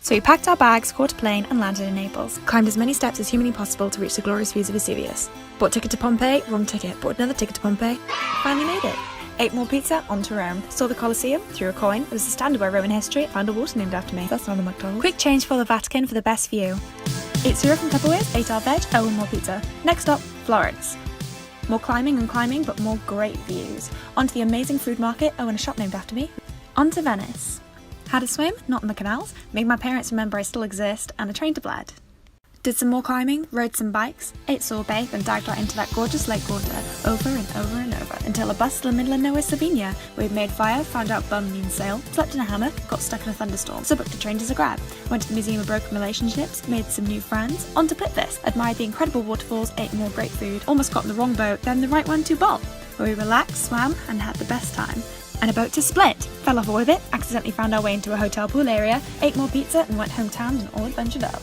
So we packed our bags, caught a plane and landed in Naples. Climbed as many steps as humanly possible to reach the glorious views of Vesuvius. Bought ticket to Pompeii, wrong ticket. Bought another ticket to Pompeii, finally made it. Ate more pizza, on to Rome. Saw the Colosseum, threw a coin. It was a stand by Roman history, found a water named after me. That's not a McDonald's. Quick change for the Vatican for the best view. Ate syrup from Tupperware, ate our veg, and more pizza. Next stop, Florence. More climbing and climbing, but more great views. Onto the amazing food market, and a shop named after me. On to Venice. Had a swim, not in the canals, made my parents remember I still exist, and a train to Bled. Did some more climbing, rode some bikes, ate sorbet, then dived right into that gorgeous lake water, over and over and over, until a bus to the middle of nowhere Slovenia, where we'd made fire, found out bum means sail, slept in a hammock, got stuck in a thunderstorm, so booked a train to Zagreb, went to the Museum of Broken Relationships, made some new friends, on to Plitvice, admired the incredible waterfalls, ate more great food, almost got on the wrong boat, then the right one to Bol, where we relaxed, swam, and had the best time. And a boat to Split. Fell off all of it, accidentally found our way into a hotel pool area, ate more pizza and went hometown and all adventured up.